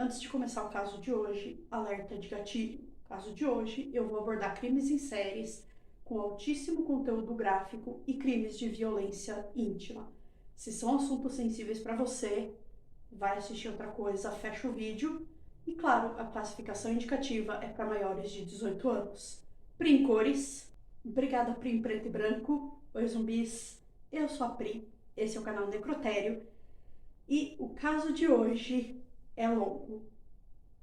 Antes de começar o caso de hoje, alerta de gatilho. No caso de hoje, eu vou abordar crimes em séries com altíssimo conteúdo gráfico e crimes de violência íntima. Se são assuntos sensíveis para você, vai assistir outra coisa, fecha o vídeo. E claro, a classificação indicativa é para maiores de 18 anos. Pri em cores. Obrigada, Pri em preto e branco. Oi, zumbis. Eu sou a Pri. Esse é o canal Necrotério. E o caso de hoje é longo,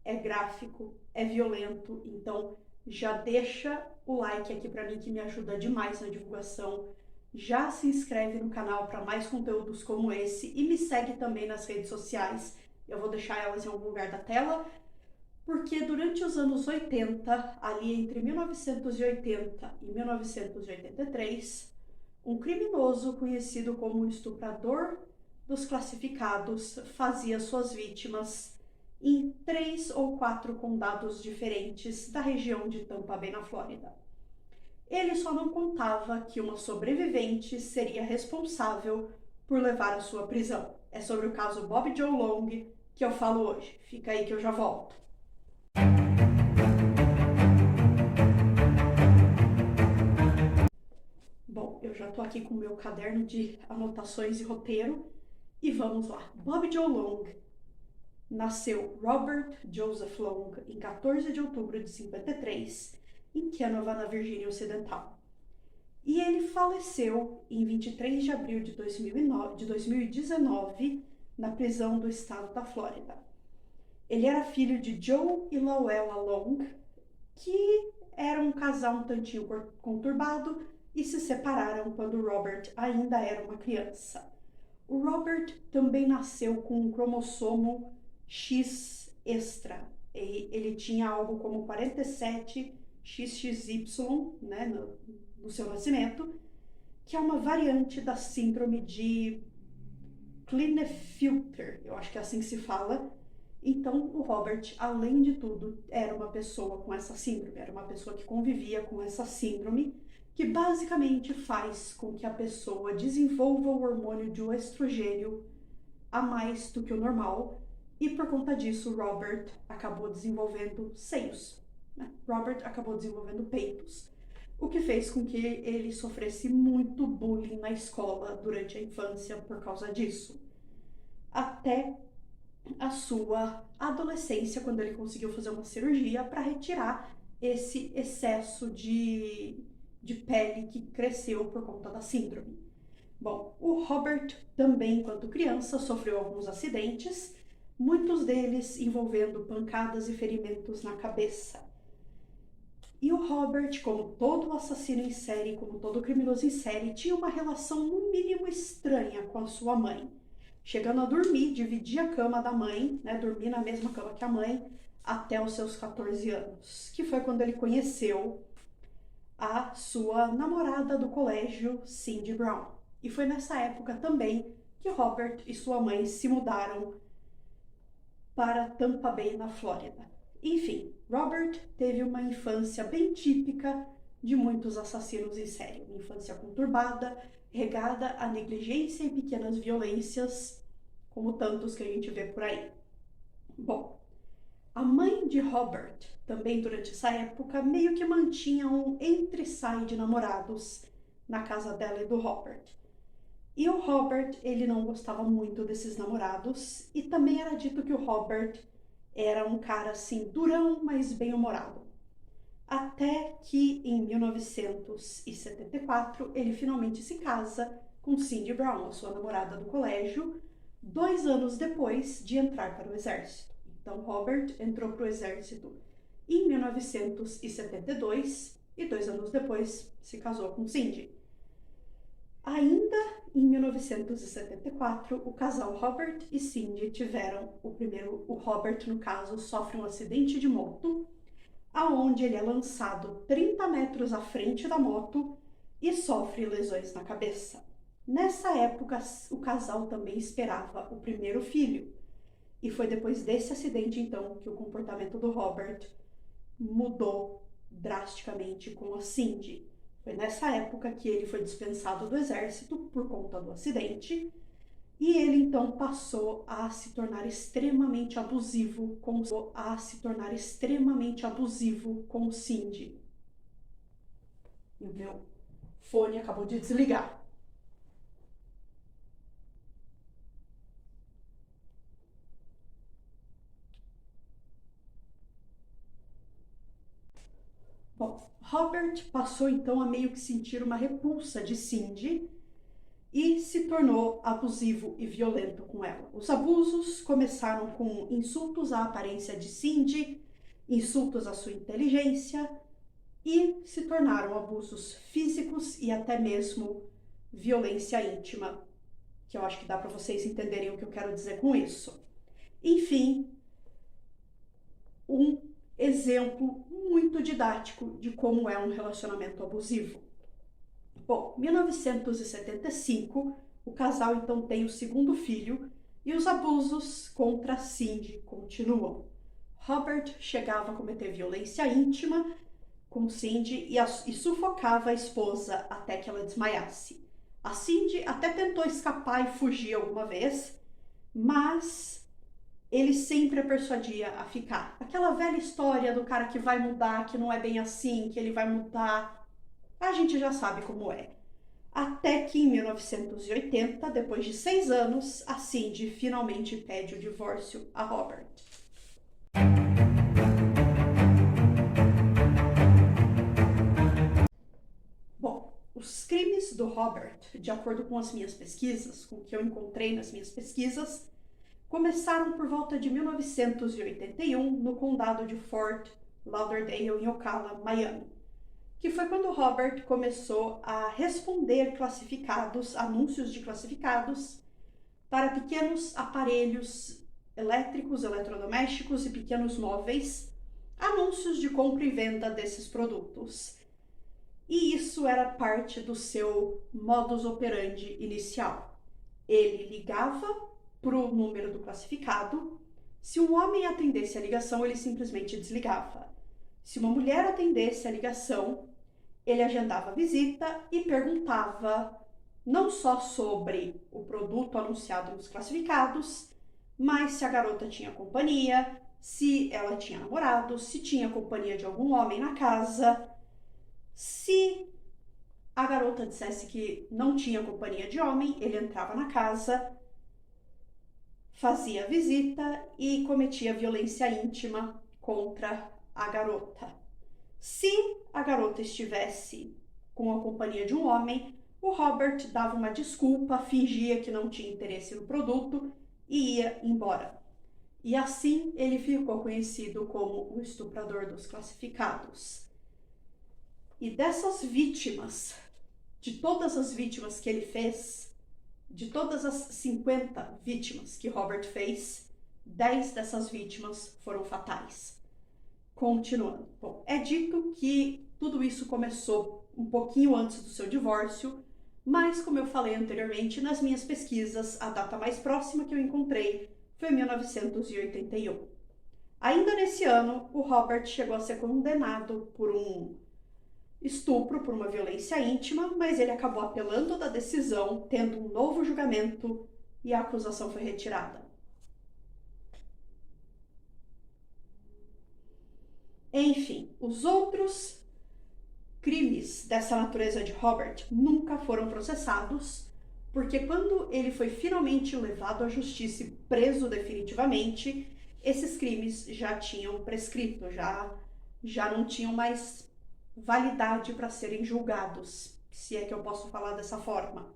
é gráfico, é violento, então já deixa o like aqui para mim que me ajuda demais na divulgação. Já se inscreve no canal para mais conteúdos como esse e me segue também nas redes sociais. Eu vou deixar elas em algum lugar da tela, porque durante os anos 80, ali entre 1980 e 1983, um criminoso conhecido como o estuprador dos classificados fazia suas vítimas em 3 ou 4 condados diferentes da região de Tampa Bay, na Flórida. Ele só não contava que uma sobrevivente seria responsável por levar a sua prisão. É sobre o caso Bobby Joe Long que eu falo hoje. Fica aí que eu já volto. Bom, eu já tô aqui com o meu caderno de anotações e roteiro e vamos lá. Bobby Joe Long nasceu Robert Joseph Long em 14 de outubro de 53 em Kenova, na Virgínia Ocidental. E ele faleceu em 23 de abril de 2019 na prisão do estado da Flórida. Ele era filho de Joe e Lowella Long, que era um casal um tantinho conturbado e se separaram quando Robert ainda era uma criança. O Robert também nasceu com um cromossomo X extra. Ele tinha algo como 47 XXY, né, no seu nascimento, que é uma variante da síndrome de Klinefelter, eu acho que é assim que se fala. Então, o Robert, além de tudo, era uma pessoa com essa síndrome, era uma pessoa que convivia com essa síndrome, que basicamente faz com que a pessoa desenvolva o hormônio de estrogênio a mais do que o normal, e por conta disso, Robert acabou desenvolvendo seios, né? Robert acabou desenvolvendo peitos, o que fez com que ele sofresse muito bullying na escola durante a infância por causa disso. Até a sua adolescência, quando ele conseguiu fazer uma cirurgia para retirar esse excesso de pele que cresceu por conta da síndrome. Bom, o Robert também, enquanto criança, sofreu alguns acidentes, muitos deles envolvendo pancadas e ferimentos na cabeça. E o Robert, como todo assassino em série, como todo criminoso em série, tinha uma relação no mínimo estranha com a sua mãe. Chegando a dormir, dividir a cama da mãe, né, dormir na mesma cama que a mãe, até os seus 14 anos, que foi quando ele conheceu a sua namorada do colégio, Cindy Brown. E foi nessa época também que Robert e sua mãe se mudaram para Tampa Bay, na Flórida. Enfim, Robert teve uma infância bem típica de muitos assassinos em série. Uma infância conturbada, regada a negligência e pequenas violências, como tantos que a gente vê por aí. Bom, a mãe de Robert, também durante essa época, meio que mantinha um entre-sai de namorados na casa dela e do Robert. E o Robert, ele não gostava muito desses namorados, e também era dito que o Robert era um cara assim, durão, mas bem-humorado. Até que em 1974 ele finalmente se casa com Cindy Brown, a sua namorada do colégio, 2 anos depois de entrar para o exército. Então Robert entrou para o exército em 1972 e 2 anos depois se casou com Cindy. Ainda em 1974, o casal Robert e Cindy tiveram o Robert, no caso, sofre um acidente de moto, aonde ele é lançado 30 metros à frente da moto e sofre lesões na cabeça. Nessa época, o casal também esperava o primeiro filho, e foi depois desse acidente, então, que o comportamento do Robert mudou drasticamente com a Cindy. Foi nessa época que ele foi dispensado do exército por conta do acidente, E ele então passou a se tornar extremamente abusivo com o Cindy. E o meu fone acabou de desligar. Bom, Robert passou então a meio que sentir uma repulsa de Cindy e se tornou abusivo e violento com ela. Os abusos começaram com insultos à aparência de Cindy, insultos à sua inteligência e se tornaram abusos físicos e até mesmo violência íntima, que eu acho que dá para vocês entenderem o que eu quero dizer com isso. Enfim, um exemplo muito didático de como é um relacionamento abusivo. Bom, 1975, o casal então tem o segundo filho e os abusos contra Cindy continuam. Robert chegava a cometer violência íntima com Cindy e sufocava a esposa até que ela desmaiasse. A Cindy até tentou escapar e fugir alguma vez, mas ele sempre a persuadia a ficar. Aquela velha história do cara que vai mudar, que não é bem assim, que ele vai mudar. A gente já sabe como é. Até que em 1980, depois de 6 anos, a Cindy finalmente pede o divórcio a Robert. Bom, os crimes do Robert, de acordo com as minhas pesquisas, com o que eu encontrei nas minhas pesquisas, começaram por volta de 1981 no condado de Fort Lauderdale, em Ocala, Miami, que foi quando Robert começou a responder anúncios de classificados para pequenos aparelhos elétricos, eletrodomésticos e pequenos móveis, anúncios de compra e venda desses produtos. E isso era parte do seu modus operandi inicial. Ele ligava para o número do classificado. Se um homem atendesse a ligação, ele simplesmente desligava. Se uma mulher atendesse a ligação, ele agendava a visita e perguntava não só sobre o produto anunciado nos classificados, mas se a garota tinha companhia, se ela tinha namorado, se tinha companhia de algum homem na casa. Se a garota dissesse que não tinha companhia de homem, ele entrava na casa, fazia a visita e cometia violência íntima contra a garota. Se a garota estivesse com a companhia de um homem, o Robert dava uma desculpa, fingia que não tinha interesse no produto e ia embora. E assim ele ficou conhecido como o estuprador dos classificados. E dessas vítimas, de todas as vítimas que ele fez, de todas as 50 vítimas que Robert fez, 10 dessas vítimas foram fatais. Continuando. Bom, é dito que tudo isso começou um pouquinho antes do seu divórcio, mas como eu falei anteriormente, nas minhas pesquisas, a data mais próxima que eu encontrei foi 1981. Ainda nesse ano, o Robert chegou a ser condenado por um estupro, por uma violência íntima, mas ele acabou apelando da decisão, tendo um novo julgamento e a acusação foi retirada. Enfim, os outros crimes dessa natureza de Robert nunca foram processados, porque quando ele foi finalmente levado à justiça e preso definitivamente, esses crimes já tinham prescrito, já não tinham mais validade para serem julgados, se é que eu posso falar dessa forma.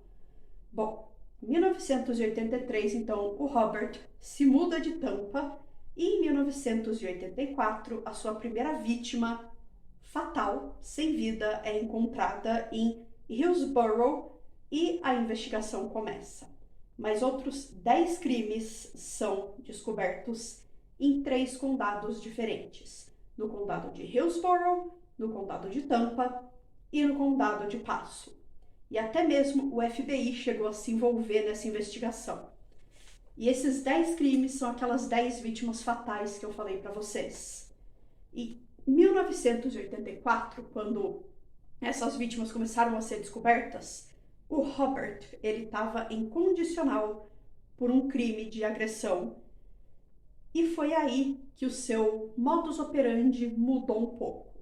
Bom, em 1983, então, o Robert se muda de Tampa e em 1984, a sua primeira vítima fatal, sem vida, é encontrada em Hillsborough e a investigação começa. Mas outros 10 crimes são descobertos em 3 condados diferentes. No condado de Hillsborough, no condado de Tampa e no condado de Paso. E até mesmo o FBI chegou a se envolver nessa investigação. E esses 10 crimes são aquelas 10 vítimas fatais que eu falei para vocês. E em 1984, quando essas vítimas começaram a ser descobertas, o Robert, ele estava em condicional por um crime de agressão. E foi aí que o seu modus operandi mudou um pouco.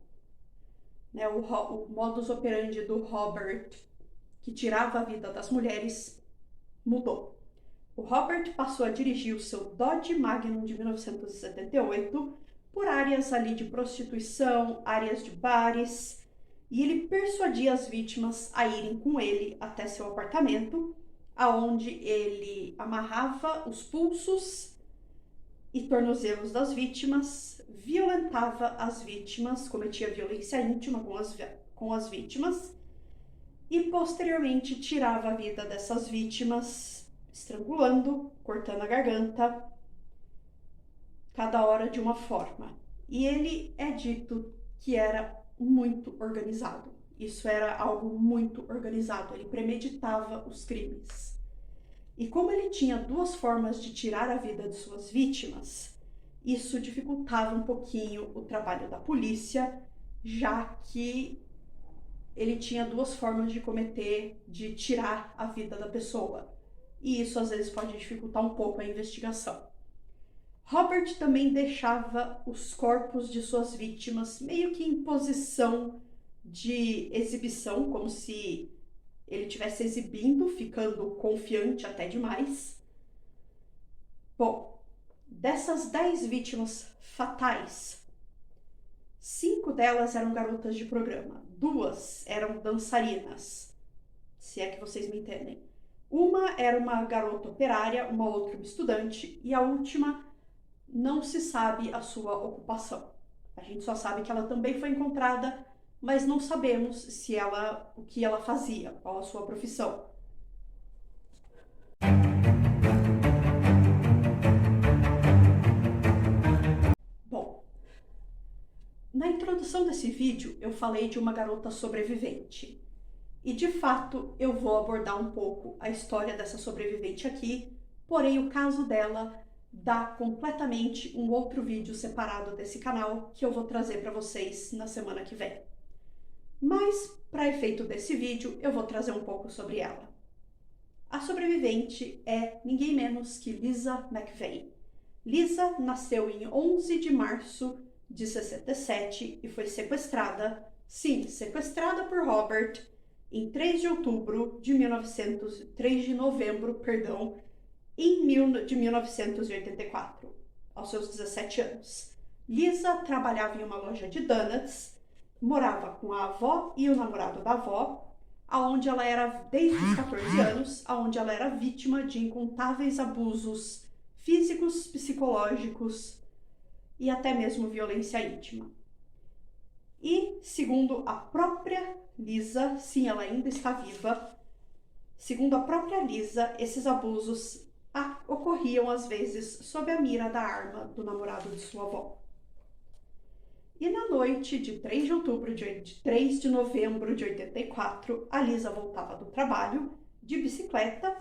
O modus operandi do Robert, que tirava a vida das mulheres, mudou. O Robert passou a dirigir o seu Dodge Magnum de 1978 por áreas ali de prostituição, áreas de bares, e ele persuadia as vítimas a irem com ele até seu apartamento, aonde ele amarrava os pulsos e tornozelos das vítimas, violentava as vítimas, cometia violência íntima com as vítimas e posteriormente tirava a vida dessas vítimas, estrangulando, cortando a garganta, cada hora de uma forma. E ele é dito que era muito organizado. Isso era algo muito organizado, ele premeditava os crimes. E como ele tinha duas formas de tirar a vida de suas vítimas, isso dificultava um pouquinho o trabalho da polícia, já que ele tinha duas formas de tirar a vida da pessoa. E isso às vezes pode dificultar um pouco a investigação. Robert também deixava os corpos de suas vítimas meio que em posição de exibição, como se ele estivesse exibindo, ficando confiante até demais. Bom, dessas 10 vítimas fatais, 5 delas eram garotas de programa, 2 eram dançarinas, se é que vocês me entendem. Uma era uma garota operária, uma outra uma estudante, e a última não se sabe a sua ocupação. A gente só sabe que ela também foi encontrada, mas não sabemos o que ela fazia, qual a sua profissão. Bom, na introdução desse vídeo eu falei de uma garota sobrevivente. E de fato eu vou abordar um pouco a história dessa sobrevivente aqui, porém o caso dela dá completamente um outro vídeo separado desse canal que eu vou trazer para vocês na semana que vem. Mas, para efeito desse vídeo, eu vou trazer um pouco sobre ela. A sobrevivente é ninguém menos que Lisa McVeigh. Lisa nasceu em 11 de março de 67 e foi sequestrada, sim, sequestrada por Robert, em 3 de novembro, de 1984, aos seus 17 anos. Lisa trabalhava em uma loja de donuts, morava com a avó e o namorado da avó, aonde ela era, desde os 14 anos, aonde ela era vítima de incontáveis abusos físicos, psicológicos e até mesmo violência íntima. E, segundo a própria Lisa, sim, ela ainda está viva, segundo a própria Lisa, esses abusos ocorriam às vezes sob a mira da arma do namorado de sua avó. E na noite de 3 de novembro de 84, a Lisa voltava do trabalho de bicicleta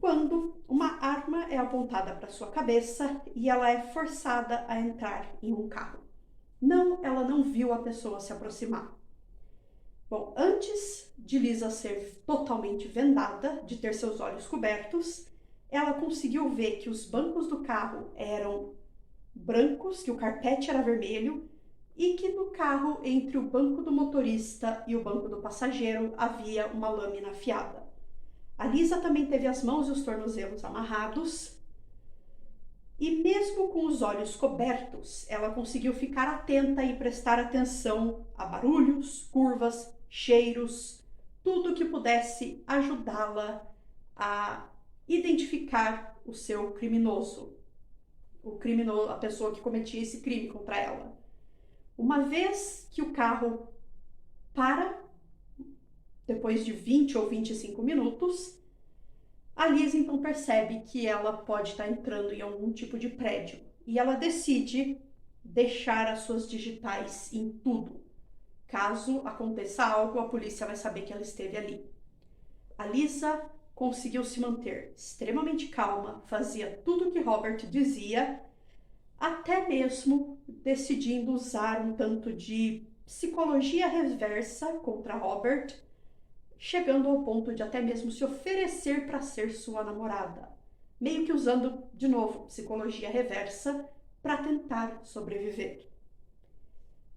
quando uma arma é apontada para sua cabeça e ela é forçada a entrar em um carro. Ela não viu a pessoa se aproximar. Bom, antes de Lisa ser totalmente vendada, de ter seus olhos cobertos, ela conseguiu ver que os bancos do carro eram brancos, que o carpete era vermelho e que no carro, entre o banco do motorista e o banco do passageiro, havia uma lâmina afiada. A Lisa também teve as mãos e os tornozelos amarrados e mesmo com os olhos cobertos, ela conseguiu ficar atenta e prestar atenção a barulhos, curvas, cheiros, tudo que pudesse ajudá-la a identificar o seu criminoso, a pessoa que cometia esse crime contra ela. Uma vez que o carro para, depois de 20 ou 25 minutos, a Lisa então percebe que ela pode estar entrando em algum tipo de prédio e ela decide deixar as suas digitais em tudo. Caso aconteça algo, a polícia vai saber que ela esteve ali. A Lisa conseguiu se manter extremamente calma, fazia tudo o que Robert dizia, até mesmo decidindo usar um tanto de psicologia reversa contra Robert, chegando ao ponto de até mesmo se oferecer para ser sua namorada. meio que usando, de novo, psicologia reversa para tentar sobreviver.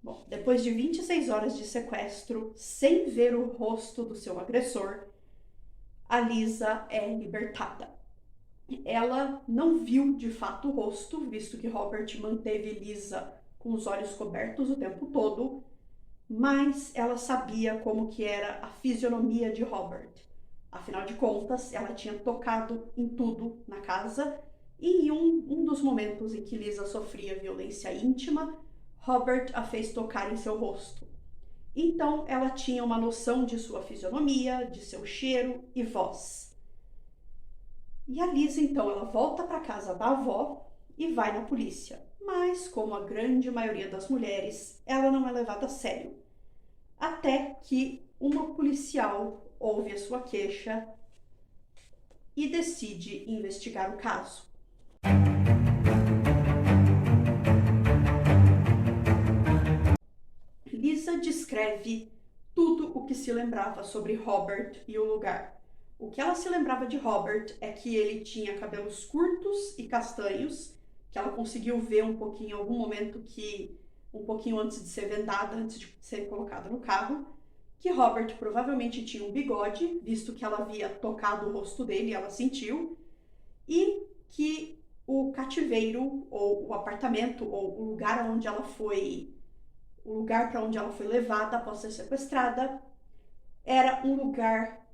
Bom, depois de 26 horas de sequestro, sem ver o rosto do seu agressor, a Lisa é libertada. Ela não viu de fato o rosto, visto que Robert manteve Lisa com os olhos cobertos o tempo todo, mas ela sabia como que era a fisionomia de Robert. Afinal de contas, ela tinha tocado em tudo na casa e em um dos momentos em que Lisa sofria violência íntima, Robert a fez tocar em seu rosto. Então, ela tinha uma noção de sua fisionomia, de seu cheiro e voz. E a Lisa, então, ela volta para a casa da avó e vai na polícia. Mas, como a grande maioria das mulheres, ela não é levada a sério. Até que uma policial ouve a sua queixa e decide investigar o caso. Lisa descreve tudo o que se lembrava sobre Robert e o lugar. O que ela se lembrava de Robert é que ele tinha cabelos curtos e castanhos, que ela conseguiu ver um pouquinho em algum momento, um pouquinho antes de ser vendada, antes de ser colocada no carro, que Robert provavelmente tinha um bigode, visto que ela havia tocado o rosto dele e ela sentiu, e que o cativeiro, ou o apartamento, ou o lugar para onde ela foi levada após ser sequestrada, era um lugar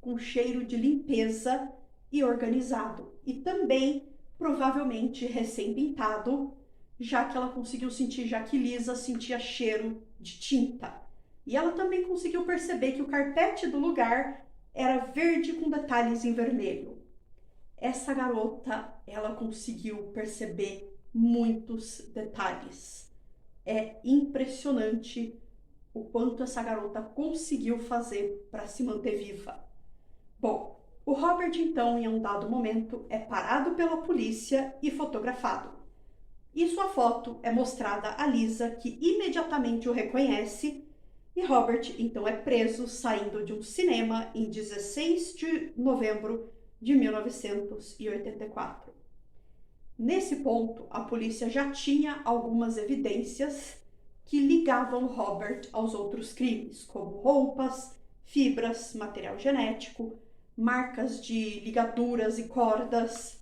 com cheiro de limpeza e organizado, e também provavelmente recém-pintado, já que ela conseguiu sentir, já que Lisa sentia cheiro de tinta. E ela também conseguiu perceber que o carpete do lugar era verde com detalhes em vermelho. Essa garota, ela conseguiu perceber muitos detalhes. É impressionante o quanto essa garota conseguiu fazer para se manter viva. Bom, o Robert, então, em um dado momento, é parado pela polícia e fotografado. E sua foto é mostrada a Lisa, que imediatamente o reconhece, e Robert, então, é preso saindo de um cinema em 16 de novembro de 1984. Nesse ponto, a polícia já tinha algumas evidências que ligavam Robert aos outros crimes, como roupas, fibras, material genético, marcas de ligaduras e cordas.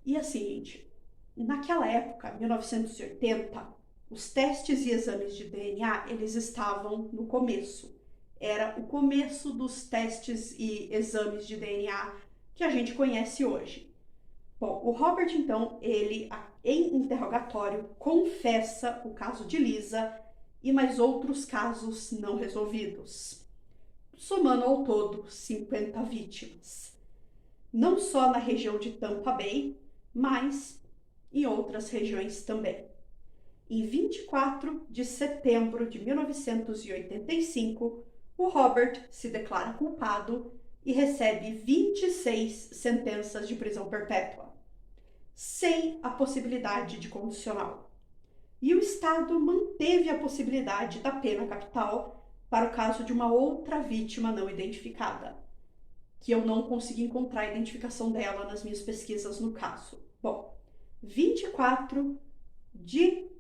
E assim, gente, naquela época, 1980, os testes e exames de DNA, eles estavam no começo. Era o começo dos testes e exames de DNA que a gente conhece hoje. Bom, o Robert, então, ele, em interrogatório, confessa o caso de Lisa e mais outros casos não resolvidos, somando ao todo 50 vítimas. Não só na região de Tampa Bay, mas em outras regiões também. Em 24 de setembro de 1985, o Robert se declara culpado e recebe 26 sentenças de prisão perpétua, sem a possibilidade de condicional. E o Estado manteve a possibilidade da pena capital para o caso de uma outra vítima não identificada, que eu não consegui encontrar a identificação dela nas minhas pesquisas no caso. Bom, 24 de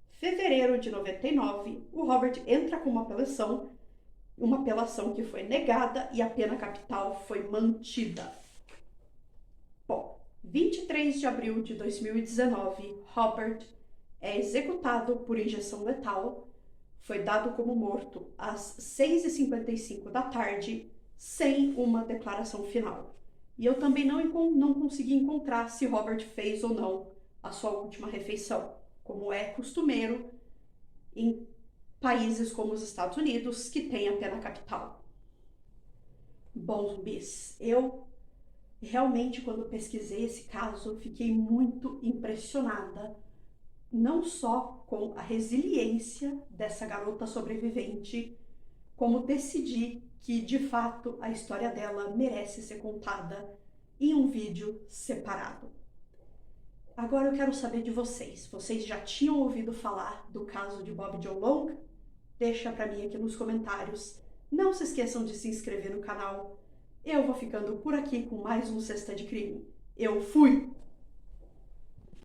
fevereiro de 99, o Robert entra com uma apelação que foi negada e a pena capital foi mantida. Bom, 23 de abril de 2019, Robert é executado por injeção letal, foi dado como morto às 6h55 da tarde, sem uma declaração final. E eu também não consegui encontrar se Robert fez ou não a sua última refeição, como é costumeiro em países como os Estados Unidos, que tem a pena capital. Bom, zumbis, eu realmente, quando pesquisei esse caso, fiquei muito impressionada, não só com a resiliência dessa garota sobrevivente, como decidi que, de fato, a história dela merece ser contada em um vídeo separado. Agora eu quero saber de vocês. Vocês já tinham ouvido falar do caso de Bob Joe Long? Deixa pra mim aqui nos comentários. Não se esqueçam de se inscrever no canal, Eu vou ficando por aqui com mais um Sexta de Crime. Eu fui!